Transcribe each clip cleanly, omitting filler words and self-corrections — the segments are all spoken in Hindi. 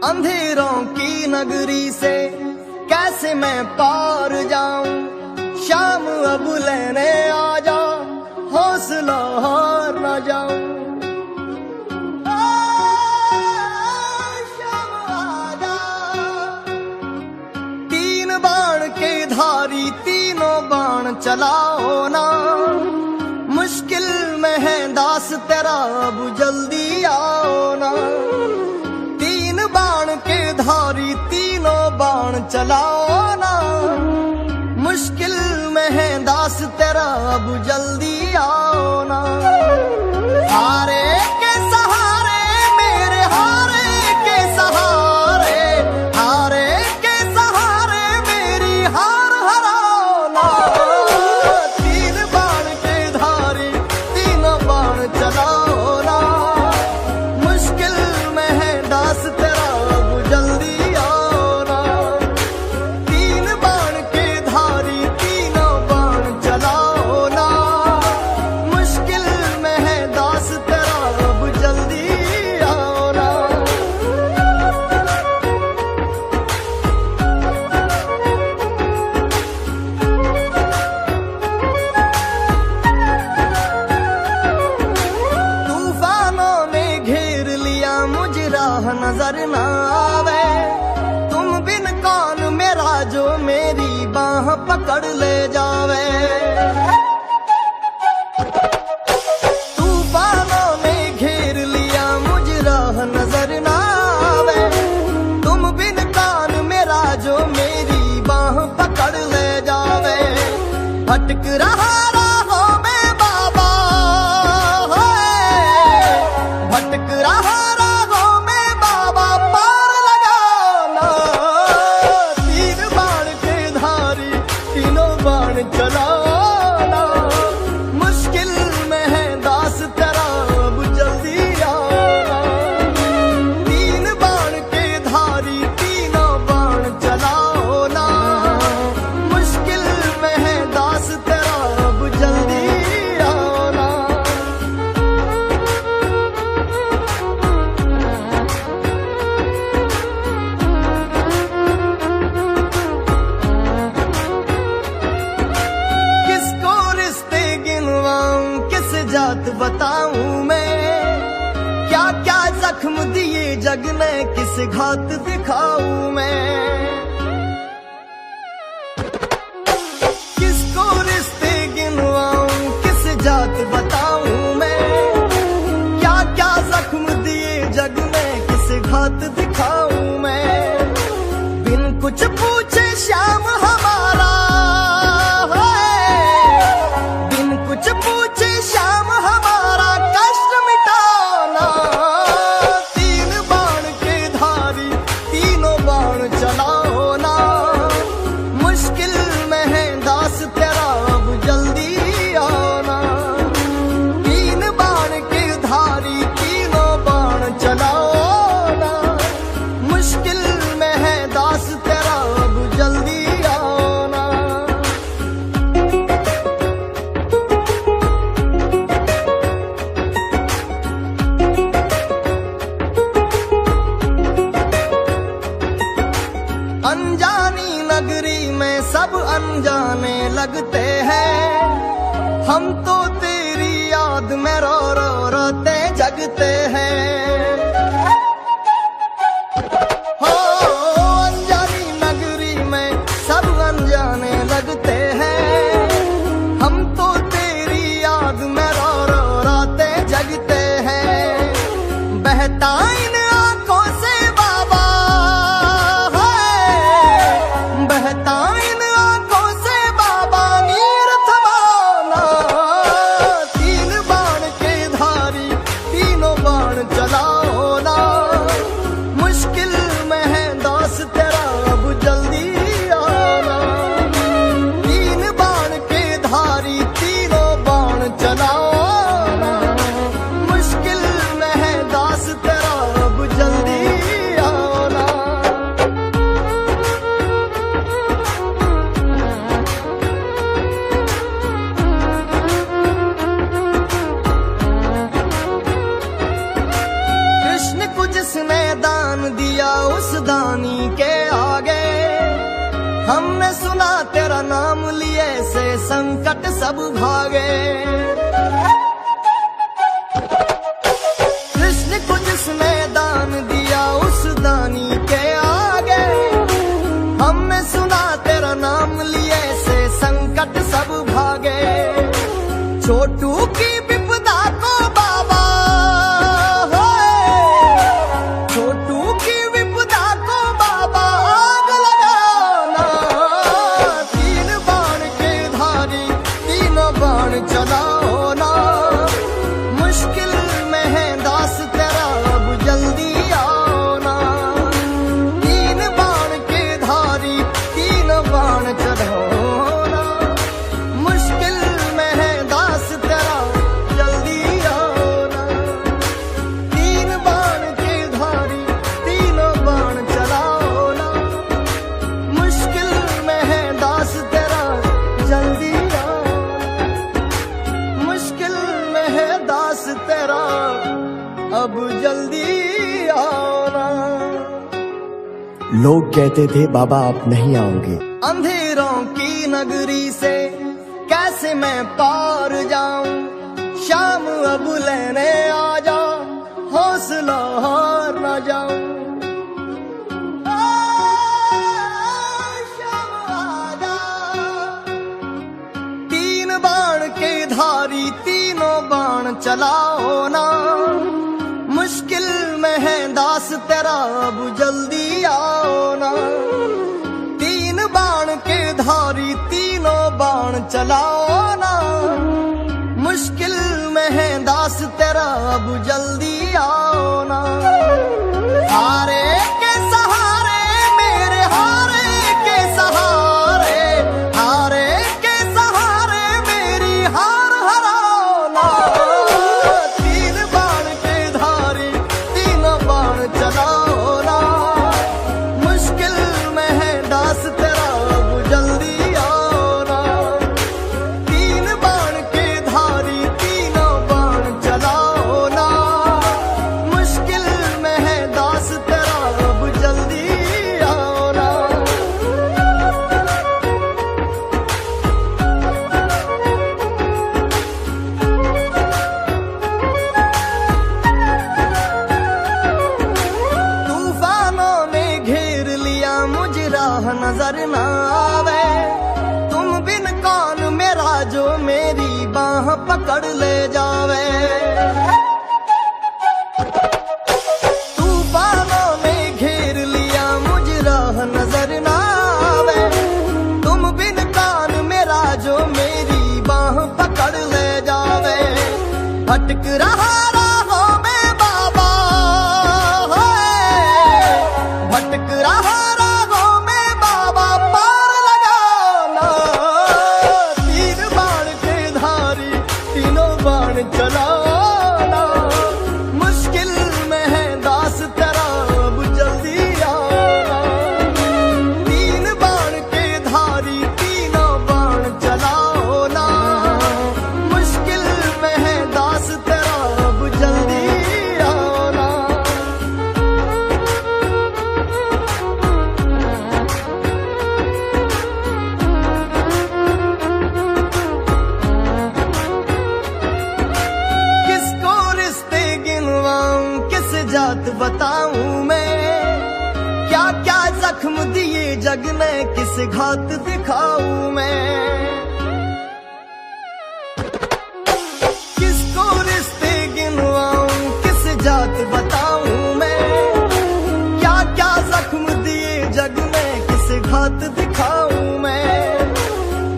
अंधेरों की नगरी से कैसे मैं पार जाऊं। शाम अब लेने आ जा, हौसला हार न जाऊं। शाम आ जा। तीन बाण के धारी तीनों बाण चलाओ ना, मुश्किल में है दास तेरा अब जल्दी आओ ना। तीन बाण के धारी तीनों बाण चलाओ ना, मुश्किल में है दास तेरा अब जल्दी आओ ना। हारे के सहारे मेरे हारे के सहारे, हारे के सहारे मेरी हार हराओ ना। तीन बाण के धारी तीनों बाण चलाओ ना, मुश्किल में है दास तेरा अब जल्दी आओ ना। तीन बाण के धारी तीनों बाण चलाओ ना, मुश्किल में है दास तेरा अब जल्दी आओ ना। तूफानों ने घेर लिया मुझे, राह नजर न आवे। तुम बिन कौन मेरा जो मेरी बाह पकड़ ले जावे। तूफानों ने घेर लिया मुझे, राह नजर न आवे। तुम बिन कौन मेरा जो मेरी बाह पकड़ ले जावे। भटक रहा राहों में बाबा, भटक रहा राहों में बाबा, पार लगाओ ना। तीन बाण के धारी तीनों बाण चलाओ ना, मुश्किल में है दास तेरा अब जल्दी आओ ना। तीन बाण के धारी तीनों बाण चलाओ ना, मुश्किल में है दास तेरा अब जल्दी आओ ना। किसको रिश्ते गिनवाऊं, किस जात बताऊं मैं। क्या क्या जख्म दिए जग ने, किस घात दिखाऊं मैं। किसको रिश्ते गिनवाऊं, किस जात बताऊं मैं। क्या क्या जख्म दिए जग ने, किस घात दिखाऊं मैं। बिन कुछ पूछे श्याम हमारा, बिन कुछ पूछे श्याम हमारा, कष्ट मिटाओ ना। तीन बाण के धारी तीनों बाण चलाओ ना, मुश्किल में है दास तेरा अब जल्दी आओ ना। तीन बाण के धारी तीनों बाण चलाओ ना, मुश्किल में है दास तेरा अब जल्दी आओ ना। अनजानी नगरी में सब अनजाने लगते हैं। हम तो तेरी याद में रो रो रोते जगते हैं। हो अनजानी नगरी में सब अनजाने लगते हैं। हम तो तेरी याद में रो रो रोते जगते हैं। बहता इन आंखों से बाबा, बहता इन आंखों से बाबा, नीर थमाना। उस दानी के आगे। हमने सुना तेरा नाम लिए से संकट सब भागे। कृष्ण को जिसने दान दिया उस दानी के आगे। हमने सुना तेरा नाम लिए से संकट सब भागे। छोटू की विपदा को बाबा, छोटू की विपदा को बाबा आग लगाना। तीन बाण के धारी तीनों बाण चलाओ ना। मुश्किल में है दास तेरा अब जल्दी आओ ना। तीन बाण के धारी तीनों बाण चलाओ ना। मुश्किल में है दास तेरा जल्दी आओ ना। तीन बाण के धारी तीनों बाण चलाओ ना। मुश्किल में है दास तेरा जल्दी आओ ना। मुश्किल में है दास तेरा अब जल्दी आओ ना। लोग कहते थे बाबा आप नहीं आओगे। अंधेरों की नगरी से कैसे मैं पार जाऊं। शाम अब लेने आ जा, हौसला हार न जाऊं। शाम आ जा। तीन बाण के धारी तीनों बाण चलाओ ना। मुश्किल में है दास तेरा अब जल्दी आओ ना। तीन बाण के धारी तीनों बाण चलाओ ना। मुश्किल में है दास तेरा अब जल्दी आओ ना। हारे के सहारे मेरे हारे के सहारे। हारे के सहारे मेरी हार हराओ ना। तीन बाण के धारी तीनों बाण चलाओ ना। मुश्किल में है दास तेरा अब जल्दी आओ ना। तीन बाण के धारी तीनों बाण चलाओ ना। मुश्किल में है दास तेरा अब जल्दी आओ ना। तूफानों ने घेर लिया मुझे राह नजर न आवे। तुम बिन कौन मेरा जो मेरी बाह पकड़ ले जावे। तूफानों ने घेर लिया मुझे राह नजर न आवे। तुम बिन कौन मेरा जो मेरी बाह पकड़ ले जावे। भटक रहा राहों में बाबा, भटक रहा राहों में बाबा पार लगाना। तीन बाण के धारी तीनों बाण चलाना। मुश्किल में है दास तेरा अब जल्दी आना। तीन बाण के धारी तीनों बाण चलाओ ना। मुश्किल में है दास तेरा अब जल्दी आओ ना। किसको रिश्ते गिनवाऊं किस जात बताऊं मैं। क्या क्या जख्म दिए जग ने किस घात दिखाऊं मैं। किसको रिश्ते गिनवाऊं किस जात बताऊं मैं। क्या क्या जख्म दिए जग ने किस घात दिखाऊं मैं।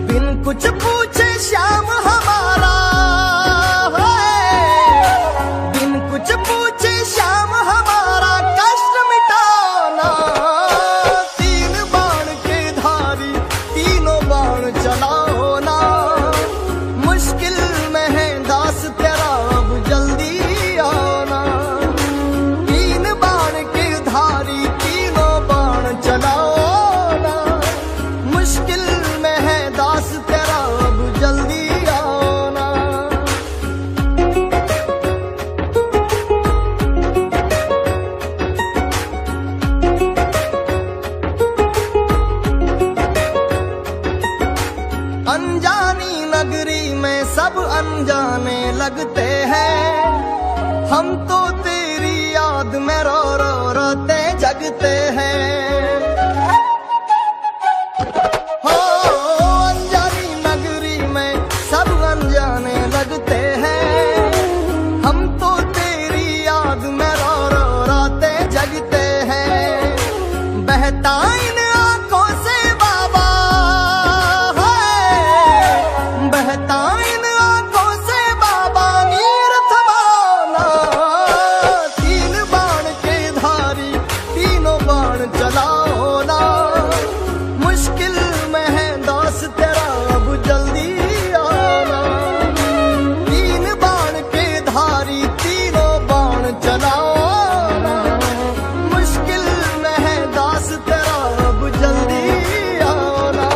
बिन कुछ पूछे श्याम हमारा, बिन कुछ पूछे श्याम हमारा कष्ट मिटाना। तीन बाण के धारी तीनों बाण चलाओ जगते हैं। हो अनजानी नगरी में सब अनजाने लगते हैं। हम तो तेरी याद में रो रो रातें जगते हैं। बहता इन आंखों से बाबा है, बहता इन आंखों से बाबा नीर थमाना। तीन बाण के धारी तीनों बाण चलाओ ना। मुश्किल में है दास तेरा अब जल्दी आना। तीन बाण के धारी तीनों बाण चलाओ ना। मुश्किल में है दास तेरा अब जल्दी आना।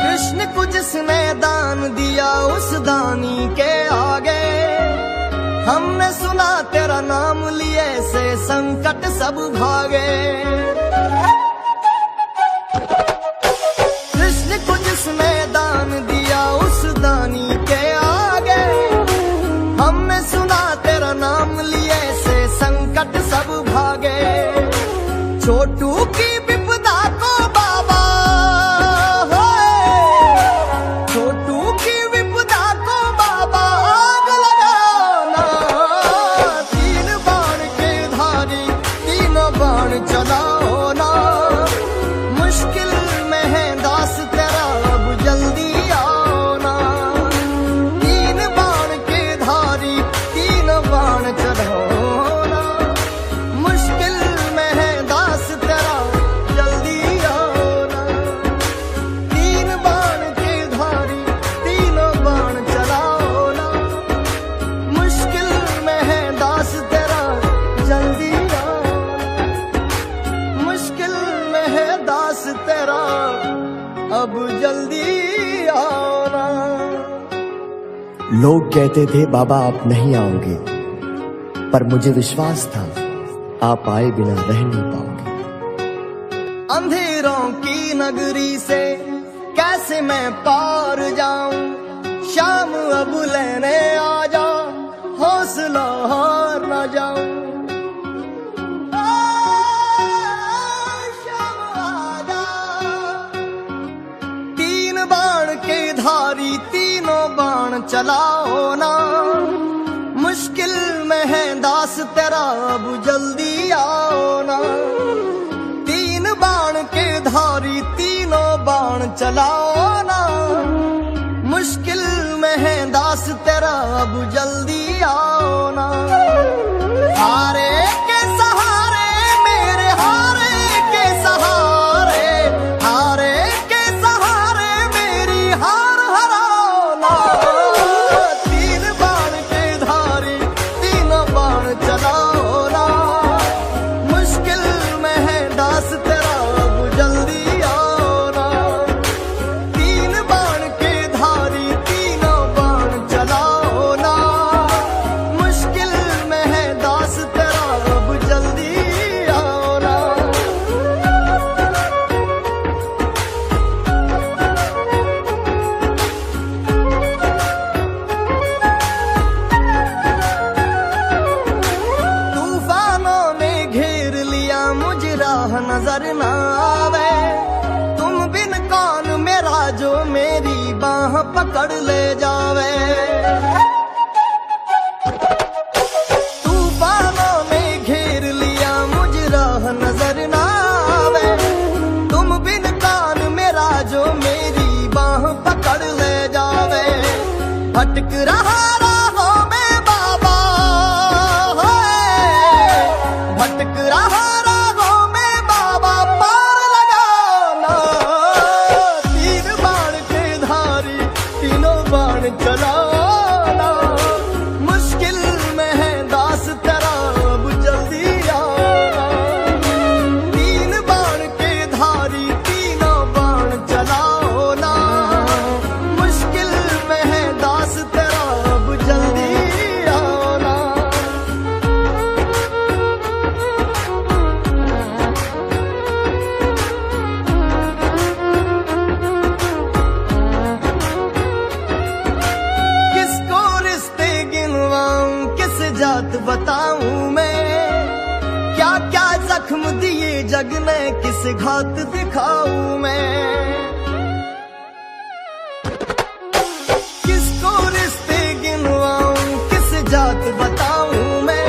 कृष्ण को जिसने दान दिया उस दानी के आगे हमने सुना तेरा नाम लिए से संकट सब भागे। कृष्ण को जिसने दान दिया उस दानी के आगे हमने सुना तेरा नाम लिए से संकट सब भागे। छोटू की विपदा को बाबा छोटू की विपदा को बाबा आग लगाना। तीन बाण के धारी तीनों बाण चलाओ ना। मुश्किल में है दास तेरा अब जल्दी आओ ना। तीन बाण के धारी तीनों बाण चलाओ ना। मुश्किल में है दास तेरा जल्दी आओ ना। तीन बाण के धारी तीनों बाण चलाओ ना। मुश्किल में है दास तेरा जल्दी आओ ना। मुश्किल में है दास तेरा अब जल्दी आओ ना। लोग कहते थे बाबा आप नहीं आओगे, पर मुझे विश्वास था आप आए बिना रह नहीं पाओगे। अंधेरों की नगरी से कैसे मैं पार जाऊं। शाम अब लेने आ जा हौसला हार न जाऊं। शाम आ जा। तीन बाण के धारी तीनों बाण चलाओ ना। मुश्किल में है दास तेरा अब जल्दी आओ ना। तीन बाण के धारी तीनों बाण चलाओ ना। मुश्किल में है दास तेरा अब जल्दी आओ ना। हारे के सहारे मेरे हारे के सहारे, हारे के सहारे मेरी हार हराओ ना। तीन बाण के धारी तीनों बाण चलाओ ना। मुश्किल में है दास तेरा अब जल्दी आओ ना। तीन बाण के धारी तीनों बाण चलाओ ना। मुश्किल में है दास तेरा अब जल्दी आओ ना। तूफानों ने घेर लिया मुझे राह नजर न आवे। तुम बिन कौन मेरा जो मेरी बाह पकड़ ले जावे। तूफानों ने घेर लिया मुझे राह नजर न आवे। तुम बिन कौन मेरा जो मेरी बाह पकड़ ले जावे। भटक रहा राहों में बाबा है, भटक रहा राहों में बाबा पार लगाना। तीन बाण के धारी तीनों बाण चलाना। मुश्किल में है दास तेरा अब जल्दी आना। तीन बाण के धारी तीनों बाण चलाओ ना। मुश्किल में है दास तेरा किसे घात दिखाऊं मैं, किसको रिश्ते गिनवाऊं, किस जात बताऊं मैं,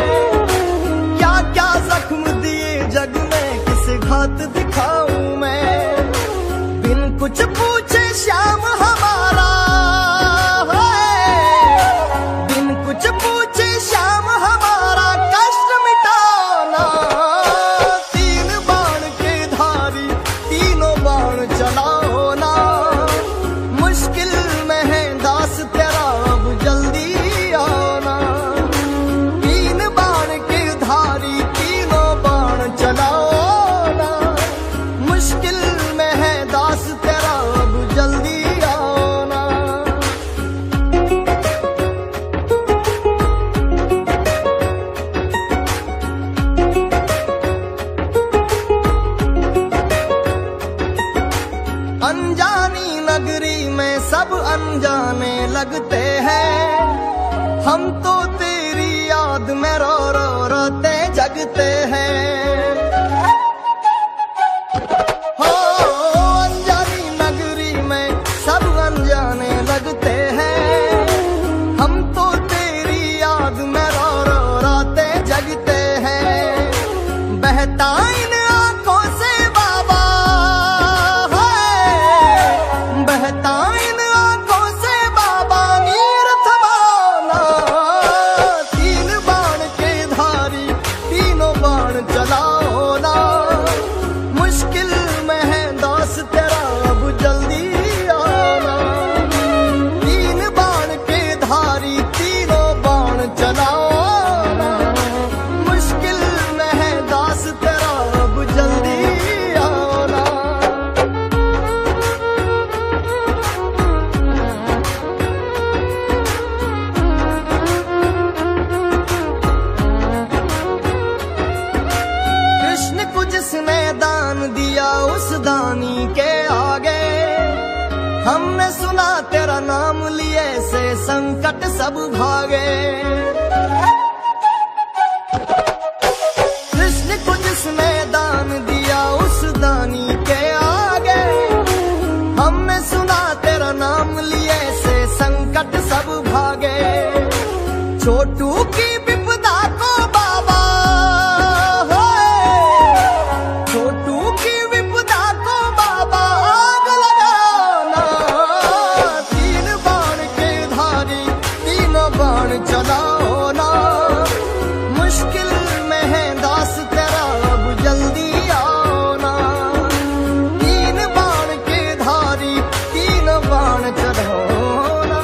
क्या क्या जख्म दिए जग में किसे घात दिखाऊं मैं। बिन कुछ पूछे श्याम हमारा है, बिन कुछ पूछे श्याम हमारा कष्ट मिटाना। तीन बाण के धारी तीनों बाण चलाओ ना, मुश्किल में है दास तेरा अब जल्दी आना। तीन बाण के धारी तीनों बाण चलाओ ना, मुश्किल में है दास तेरा अब जल्दी आना। अनजानी नगरी में सब अनजाने लगते हैं, हम तो तेरी याद में रो रो रोते जगते हैं। हो अनजानी नगरी में सब अनजाने लगते हैं, हम तो तेरी याद में रो रो रोते जगते हैं। बहता इन आंखों से बाबा है, बहता इन आंखों से बाबा नीर थमाना। तीन बाण के धारी तीनों बाण चलाओ ना, मुश्किल में है दास तेरा अब जल्दी आना। तीन बाण के धारी तीनों बाण चलाओ ना, मुश्किल में है दास तेरा अब जल्दी आना। कृष्ण को जिसने दान दिया उस दानी के आगे, हमने सुना तेरा नाम लिए से संकट सब भागे। कृष्ण को जिसने दान दिया उस दानी के आगे, हमने सुना तेरा नाम लिए से संकट सब भागे। छोटू की विपदा को बाबा है, छोटू की विपदा को बाबा आग लगाना। तीन बाण के धारी तीनों बाण चलाओ ना, मुश्किल में है दास तेरा अब जल्दी आना। तीन बाण के धारी तीनों बाण चलाओ ना,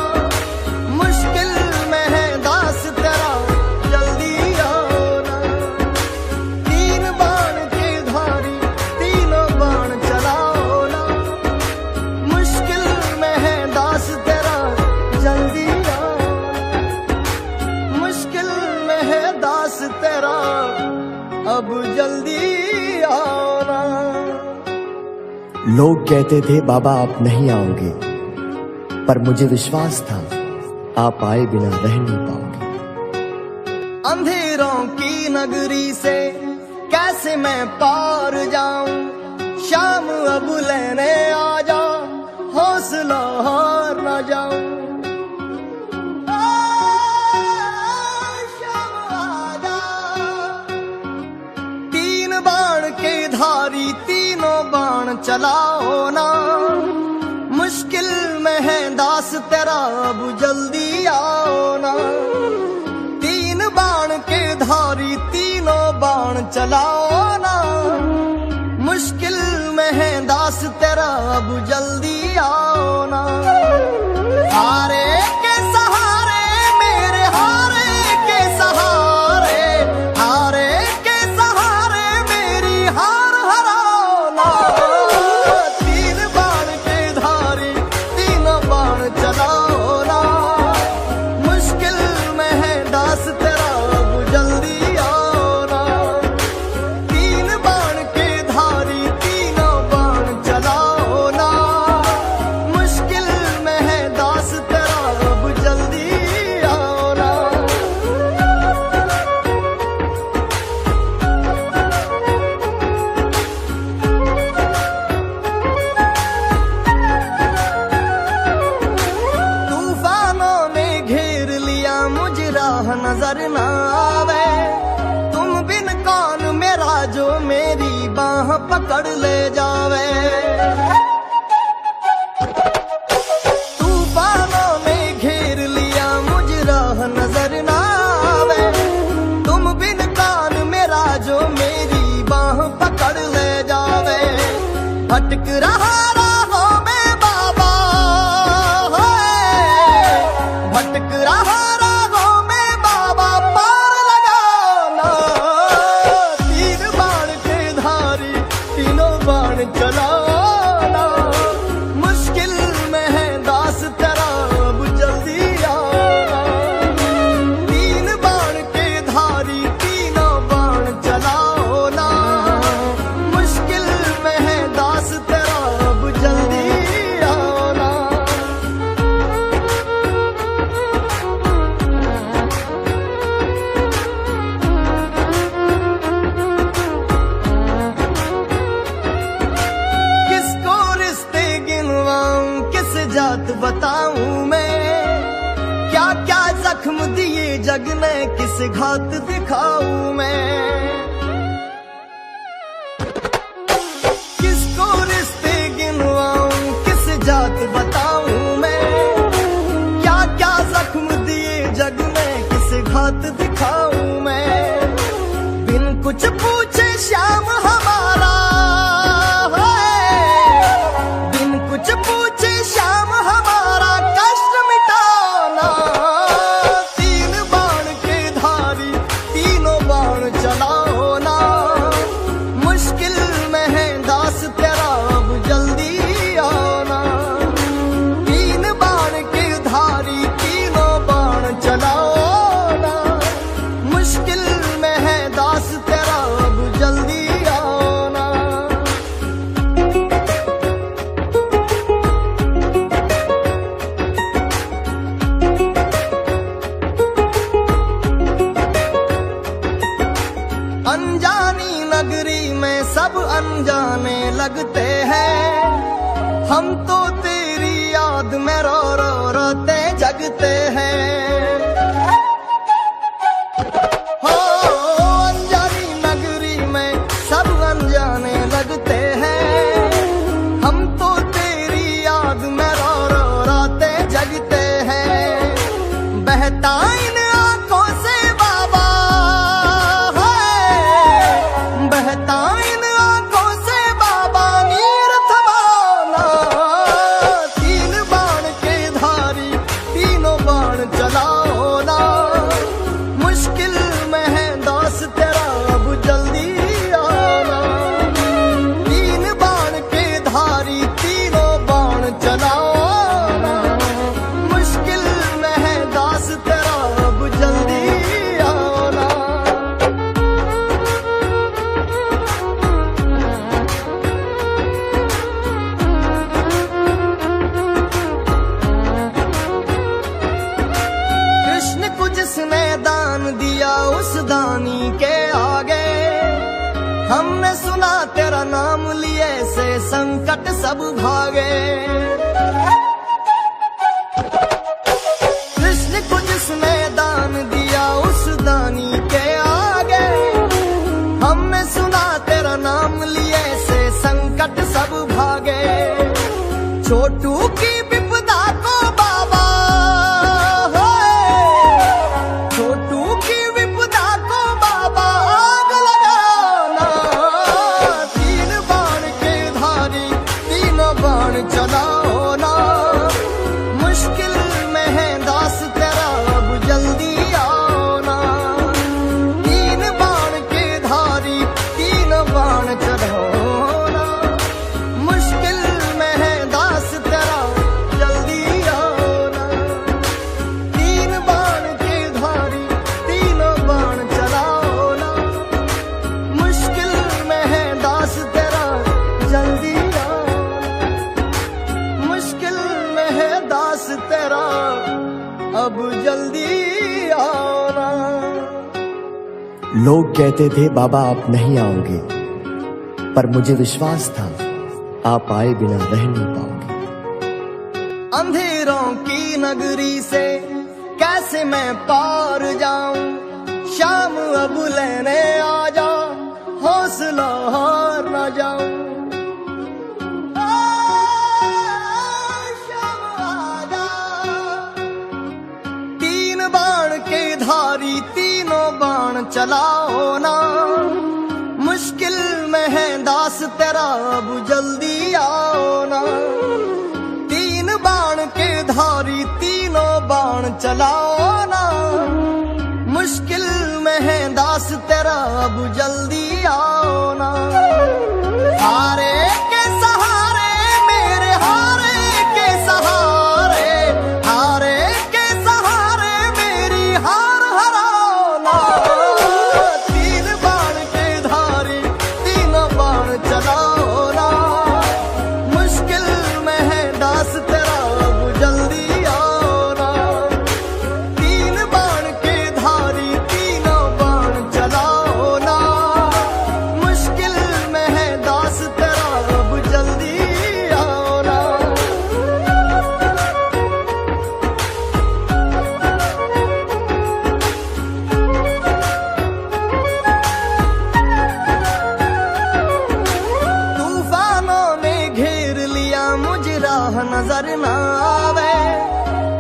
मुश्किल में है दास तेरा जल्दी आना। तीन बाण के धारी तीनों बाण चलाओ ना, मुश्किल में है दास तेरा जल्दी आना। मुश्किल में है दास तेरा अब जल्दी आना। लोग कहते थे बाबा आप नहीं आओगे, पर मुझे विश्वास था आप आए बिना रह नहीं पाओगे। अंधेरों की नगरी से कैसे मैं पार जाऊं, शाम अब लेने आ जा, हौसला हार न जाऊं। शाम आ जा। तीन बाण के धारी तीनों बाण चलाओ ना, मुश्किल में है दास तेरा अब जल्दी आओ ना। तीन बाण के धारी तीनों बाण चलाओ ना, मुश्किल में है दास तेरा अब जल्दी आओ ना। हारे के सहारे मेरे हारे के सहारे, हारे के सहारे मेरी हार हराओ ना। तीन बाण के धारी तीनों बाण चलाओ ना, जात बताऊं मैं, क्या क्या जख्म दिए जग ने किस घात दिखाऊं मैं। किसको रिश्ते गिनवाऊं किस जात बताऊं मैं, क्या क्या जख्म दिए जग ने किस घात दिखाऊं मैं। बिन कुछ पूछे श्याम हमारा है, बिन कुछ पूछे श्याम हमारा कष्ट मिटाना। तीन बाण के धारी तीनों बाण चलाओ ना, मुश्किल में है दास तेरा अब जल्दी आना। तीन बाण के धारी तीनों बाण चलाओ ना, मुश्किल में है दास तेरा अब जल्दी आना। अनजानी नगरी में सब अनजाने लगते हैं, हम तो तेरी याद में रो रो रोते जगते हैं। हो अनजानी नगरी में सब अनजाने लगते हैं, हम तो तेरी याद में रो रो रोते जगते हैं। बहता इन आंखों से बाबा है, बहता इन आंखों से बाबा नीर थमाना। तीन बाण के धारी तीनों बाण चलाओ ना, मुश्किल में है दास तेरा अब जल्दी आना। तीन बाण के धारी तीनों बाण चलाओ ना, मुश्किल में है दास तेरा अब जल्दी आना। कृष्ण को जिसने दान दिया उस दानी के आगे, हमने सुना तेरा नाम लिए से संकट सब भागे। कृष्ण को जिसने दान दिया उस दानी के आगे, हमने सुना तेरा नाम लिए से संकट सब भागे। छोटू की विपदा को बाबा है, छोटू की विपदा को बाबा आग लगाना। तीन बाण के धारी तीनों बाण चलाओ ना, मुश्किल में है दास तेरा अब जल्दी आना। तीन बाण के धारी तीनों बाण चलाओ ना, मुश्किल में है दास तेरा जल्दी आना। तीन बाण के धारी तीनों बाण चलाओ ना, मुश्किल में है दास तेरा जल्दी आना। मुश्किल में है दास तेरा अब जल्दी आना। लोग कहते थे बाबा आप नहीं आओगे, पर मुझे विश्वास था आप आए बिना रह नहीं पाओगे। अंधेरों की नगरी से कैसे मैं पार जाऊं, शाम अब लेने आ जा, हौसला हार न जाऊं। शाम आ जा। तीन बाण के धारी तीनों बाण चलाओ ना, मुश्किल में है दास तेरा अब जल्दी आओ ना। तीन बाण के धारी तीनों बाण चलाओ ना, मुश्किल में है दास तेरा अब जल्दी आओ ना। हारे के सहारे मेरे हारे के सहारे, हारे के सहारे मेरी हार हराओ ना। तीन बाण के धारी तीनों बाण चलाओ ना, मुश्किल में है दास तेरा अब जल्दी आओ ना। नजर ना आवे।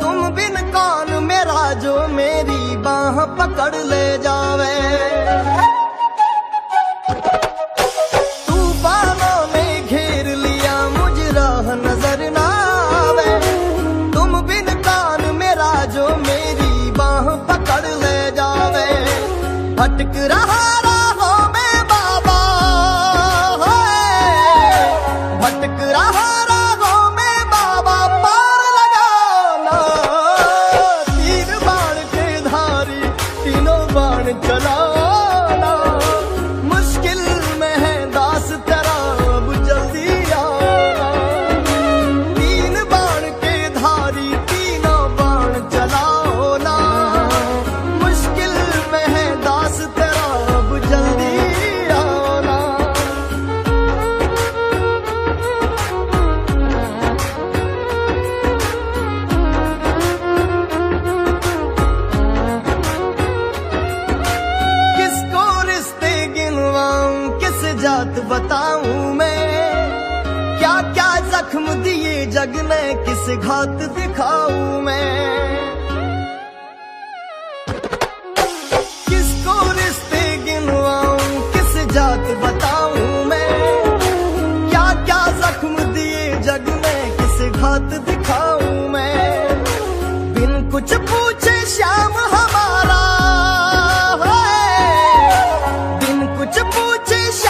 तुम बिन कौन मेरा जो मेरी बाह पकड़ ले जावे। तूफानों ने घेर लिया मुझ राह नजर ना आवे। तुम बिन कौन मेरा जो मेरी बाह पकड़ ले जावे। भटक रहा राहों में बाबा, भटक रहा राहों में बाबा, पार लगाना। तीन बाण के धारी तीनों बाण चलाना। मुश्किल में है दास तेरा अब जल्दी आना। तीन बाण के धारी तीनों बाण चलाओ ना। मुश्किल में है दास तेरा अब जल्दी आना। किसको रिश्ते गिनवाऊं किस जात बताऊं मैं। क्या क्या जख्म दिए जग ने किस घात दिखाऊं मैं। किसको रिश्ते गिनवाऊं किस जात बताऊं मैं। क्या क्या जख्म दिए जग ने किस घात दिखाऊं मैं। बिन कुछ पूछे श्याम